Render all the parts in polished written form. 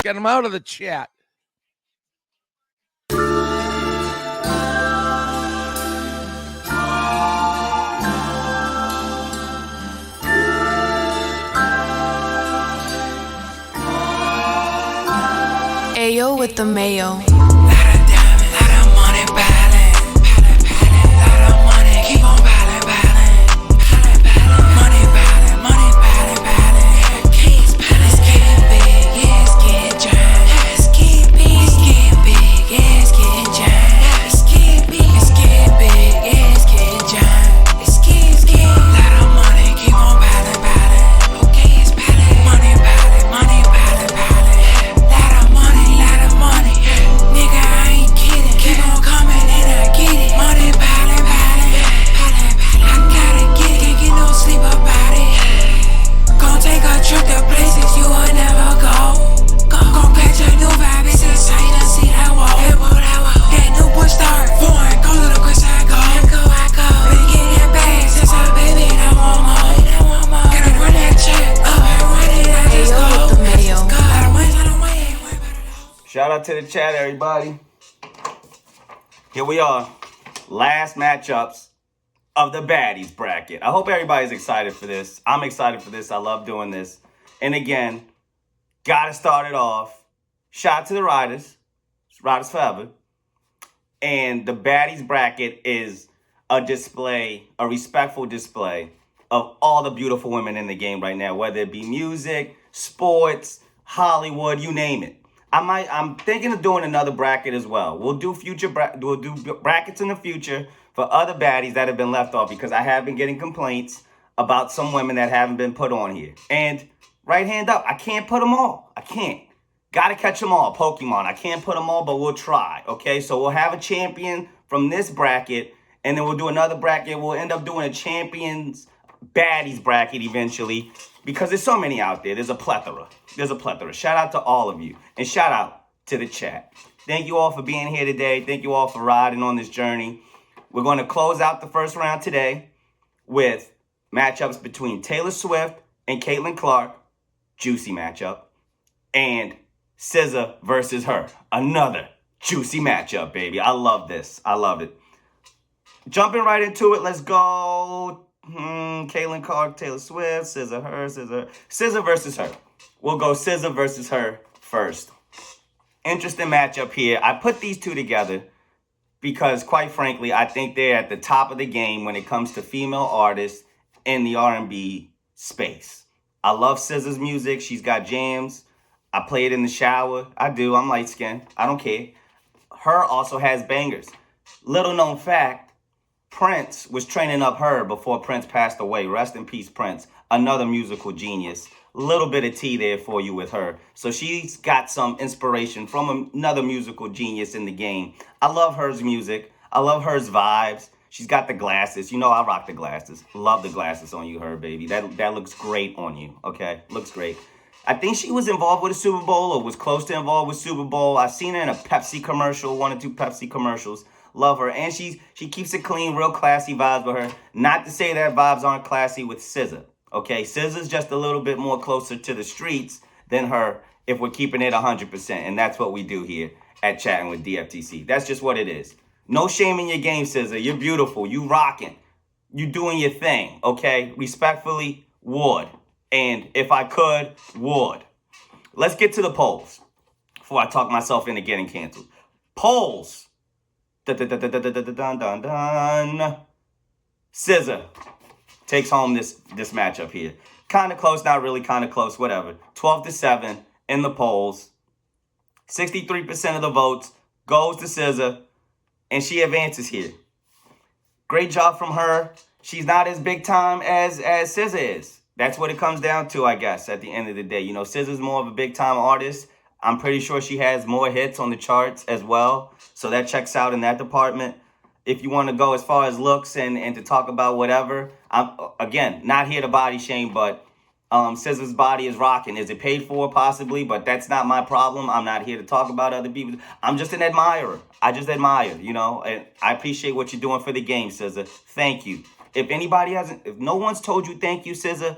Get him out of the chat. Ayo with the mayo. Shout out to the chat, everybody. Here we are. Last matchups of the Baddies bracket. I hope everybody's excited for this. I'm excited for this. I love doing this. And again, gotta start it off. Shout out to the Ryders Forever. And the Baddies bracket is a display, a respectful display of all the beautiful women in the game right now, whether it be music, sports, Hollywood, you name it. I'm thinking of doing another bracket as well. We'll do brackets in the future for other baddies that have been left off, because I have been getting complaints about some women that haven't been put on here. And right hand up, I can't put them all. I can't. Gotta catch them all. Pokemon. I can't put them all, but we'll try. Okay, so we'll have a champion from this bracket, and then we'll do another bracket. We'll end up doing a champions baddies bracket eventually, because there's so many out there. There's a plethora. Shout out to all of you, and shout out to the chat. Thank you all for being here today. Thank you all for riding on this journey. We're going to close out the first round today with matchups between Taylor Swift and Caitlin Clark, juicy matchup, and SZA versus H.E.R, another juicy matchup, baby. I love this. I love it. Jumping right into it, let's go. Caitlin Clark, Taylor Swift, SZA, H.E.R, SZA versus H.E.R. We'll go SZA versus H.E.R first. Interesting matchup here. I put these two together because, quite frankly, I think they're at the top of the game when it comes to female artists in the R&B space. I love SZA's music. She's got jams. I play it in the shower. I do. I'm light-skinned. I don't care. H.E.R also has bangers. Little known fact, Prince was training up H.E.R before Prince passed away. Rest in peace, Prince. Another musical genius. Little bit of tea there for you with H.E.R. So she's got some inspiration from another musical genius in the game. I love H.E.R.'s music. I love H.E.R.'s vibes. She's got the glasses. You know I rock the glasses. Love the glasses on you, H.E.R, baby. That looks great on you, okay? Looks great. I think she was involved with a Super Bowl, or was close to involved with Super Bowl. I've seen her in a Pepsi commercial, 1 or 2 Pepsi commercials. Love her. And she keeps it clean, real classy vibes with her. Not to say that vibes aren't classy with SZA. Okay, SZA's just a little bit more closer to the streets than H.E.R, if we're keeping it 100%. And that's what we do here at Chatting with DftC. That's just what it is. No shame in your game, SZA. You're beautiful. You rocking. You doing your thing, okay? Respectfully, would. And if I could, would. Let's get to the polls before I talk myself into getting canceled. Polls. Dun. SZA takes home this matchup here. Kind of close, not really kind of close, whatever. 12-7 in the polls. 63% of the votes goes to SZA, and she advances here. Great job from H.E.R. She's not as big time as SZA is. That's what it comes down to, I guess, at the end of the day. You know, SZA's more of a big time artist. I'm pretty sure she has more hits on the charts as well. So that checks out in that department. If you want to go as far as looks and to talk about whatever, I'm, again, not here to body shame, but SZA's body is rocking. Is it paid for? Possibly, but that's not my problem. I'm not here to talk about other people. I'm just an admirer. I just admire, you know. And I appreciate what you're doing for the game, SZA. Thank you. If anybody hasn't, if no one's told you thank you, SZA,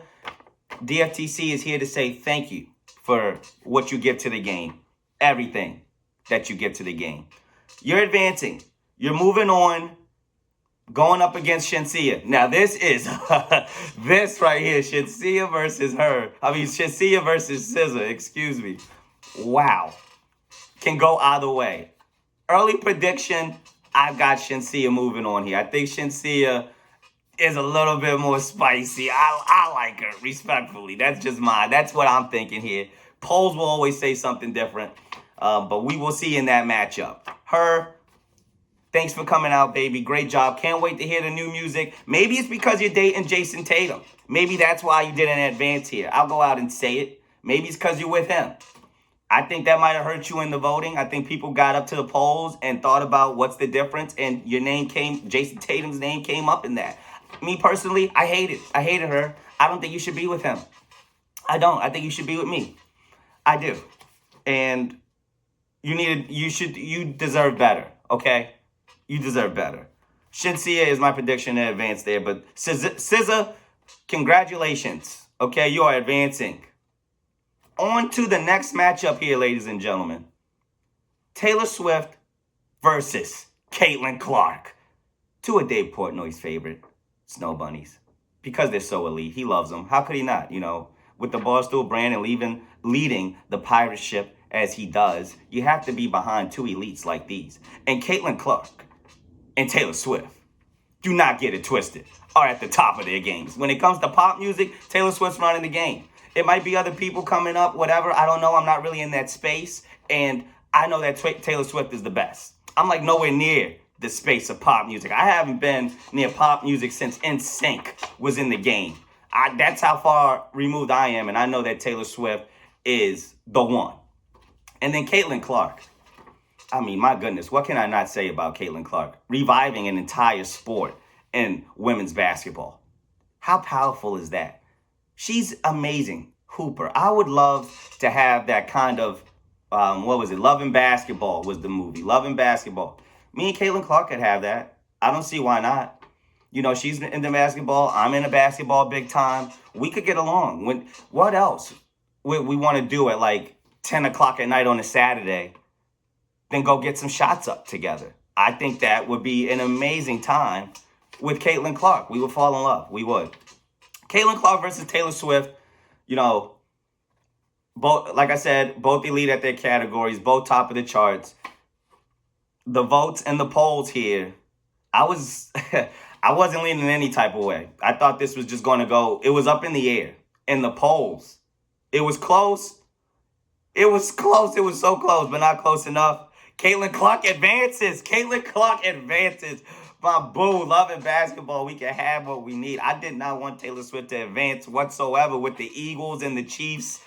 DftC is here to say thank you for what you give to the game. Everything that you give to the game. You're advancing. You're moving on, going up against Shenseea. Now, this is this right here, Shenseea versus her. I mean, Shenseea versus SZA, excuse me. Wow. Can go either way. Early prediction, I've got Shenseea moving on here. I think Shenseea is a little bit more spicy. I like her, respectfully. That's just mine. That's what I'm thinking here. Polls will always say something different, but we will see in that matchup. Her, thanks for coming out, baby. Great job. Can't wait to hear the new music. Maybe it's because you're dating Jason Tatum. Maybe that's why you didn't advance here. I'll go out and say it. Maybe it's because you're with him. I think that might have hurt you in the voting. I think people got up to the polls and thought about what's the difference, and your name came, Jason Tatum's name came up in that. Me personally, I hate it. I hated her. I don't think you should be with him. I don't. I think you should be with me. I do. And you deserve better, okay? You deserve better. Shenseea is my prediction in advance there, but SZA, congratulations. Okay, you are advancing. On to the next matchup here, ladies and gentlemen. Taylor Swift versus Caitlin Clark. Two of Dave Portnoy's favorite snow bunnies. Because they're so elite. He loves them. How could he not? You know, with the Barstool brand and leading the pirate ship as he does, you have to be behind two elites like these. And Caitlin Clark and Taylor Swift, do not get it twisted, are at the top of their games. When it comes to pop music, Taylor Swift's running the game. It might be other people coming up, whatever. I don't know. I'm not really in that space. And I know that Taylor Swift is the best. I'm like nowhere near the space of pop music. I haven't been near pop music since NSYNC was in the game. That's how far removed I am. And I know that Taylor Swift is the one. And then Caitlin Clark. I mean, my goodness, what can I not say about Caitlin Clark? Reviving an entire sport in women's basketball. How powerful is that? She's amazing hooper. I would love to have that kind of, Love and Basketball was the movie. Love and Basketball. Me and Caitlin Clark could have that. I don't see why not. You know, she's into basketball. I'm into basketball big time. We could get along. What else would we want to do at like 10 o'clock at night on a Saturday? Then go get some shots up together. I think that would be an amazing time with Caitlin Clark. We would fall in love. We would. Caitlin Clark versus Taylor Swift, you know, both, like I said, both elite at their categories, both top of the charts. The votes and the polls here, I wasn't leaning any type of way. I thought this was just going to go, it was up in the air. In the polls, it was close. It was close. It was so close, but not close enough. Caitlin Clark advances. Caitlin Clark advances. My boo, Love and Basketball, we can have what we need. I did not want Taylor Swift to advance whatsoever with the Eagles and the Chiefs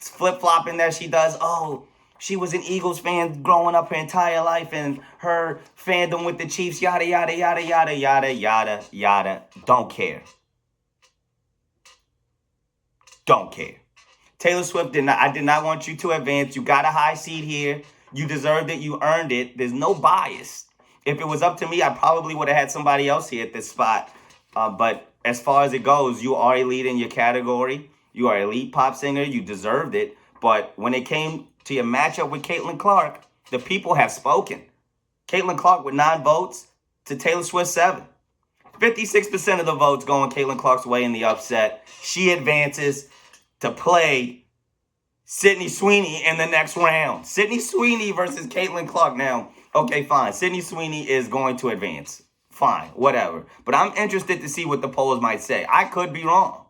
flip-flopping that she does. Oh, she was an Eagles fan growing up her entire life, and her fandom with the Chiefs, yada, yada, yada, yada, yada, yada, yada. Don't care. Don't care. Taylor Swift, I did not want you to advance. You got a high seed here. You deserved it. You earned it. There's no bias. If it was up to me, I probably would have had somebody else here at this spot. But as far as it goes, you are elite in your category. You are elite pop singer. You deserved it. But when it came to your matchup with Caitlin Clark, the people have spoken. Caitlin Clark with 9 votes to Taylor Swift 7. 56% of the votes going Caitlin Clark's way in the upset. She advances to play Sydney Sweeney in the next round. Sydney Sweeney versus Caitlin Clark. Now, okay, fine. Sydney Sweeney is going to advance. Fine, whatever. But I'm interested to see what the polls might say. I could be wrong.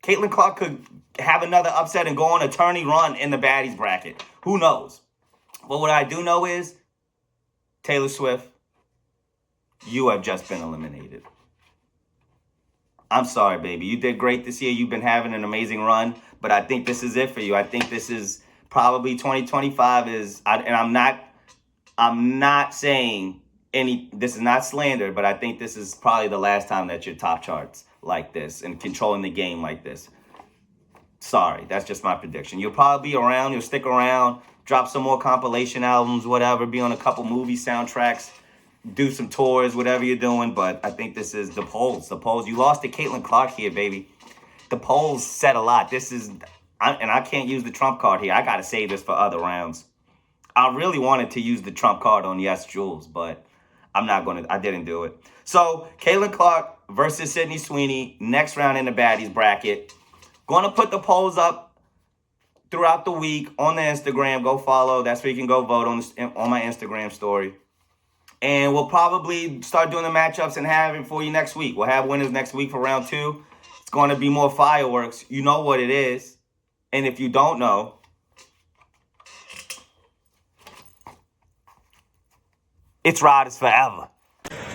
Caitlin Clark could have another upset and go on a tourney run in the Baddies bracket. Who knows? But what I do know is, Taylor Swift, you have just been eliminated. I'm sorry, baby. You did great this year. You've been having an amazing run. But I think this is it for you. I think this is probably 2025 I'm not saying this is not slander, but I think this is probably the last time that you're top charts like this and controlling the game like this. Sorry, that's just my prediction. You'll probably be around, you'll stick around, drop some more compilation albums, whatever, be on a couple movie soundtracks, do some tours, whatever you're doing, but I think this is the polls. You lost to Caitlin Clark here, baby. The polls said a lot. This is And I can't use the trump card here. I got to save this for other rounds. I really wanted to use the trump card on Yes Jules, but I didn't do it. So, Caitlin Clark versus Sydney Sweeney, next round in the Baddies bracket. Going to put the polls up throughout the week on the Instagram. Go follow. That's where you can go vote on my Instagram story. And we'll probably start doing the matchups and have it for you next week. We'll have winners next week for round 2. It's going to be more fireworks. You know what it is. And if you don't know, it's Ryders Forever.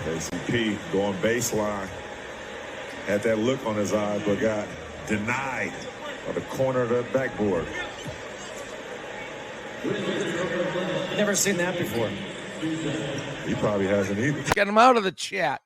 ACP going baseline. Had that look on his eye, but got denied on the corner of the backboard. Never seen that before. He probably hasn't either. Get him out of the chat.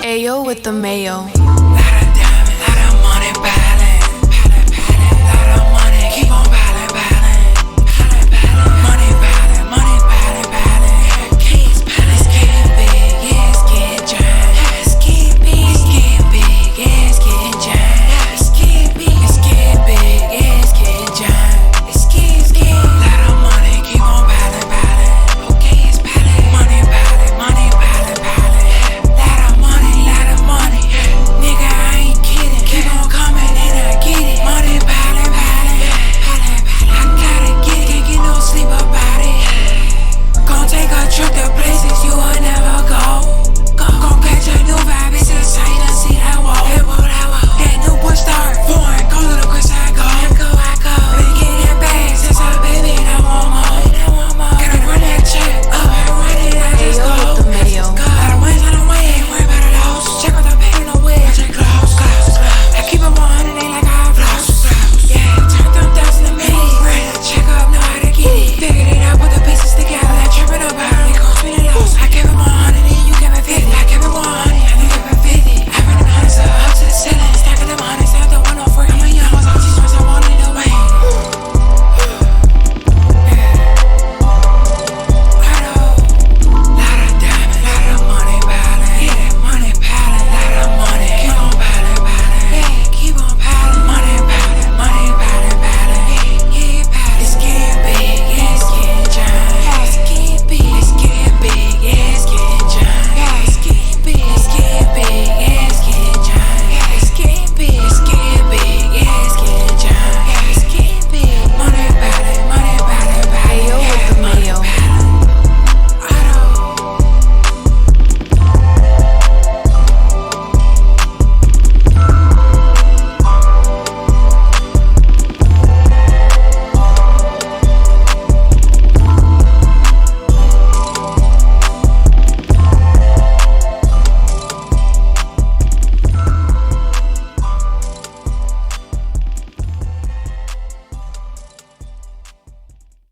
Ayo with the mayo.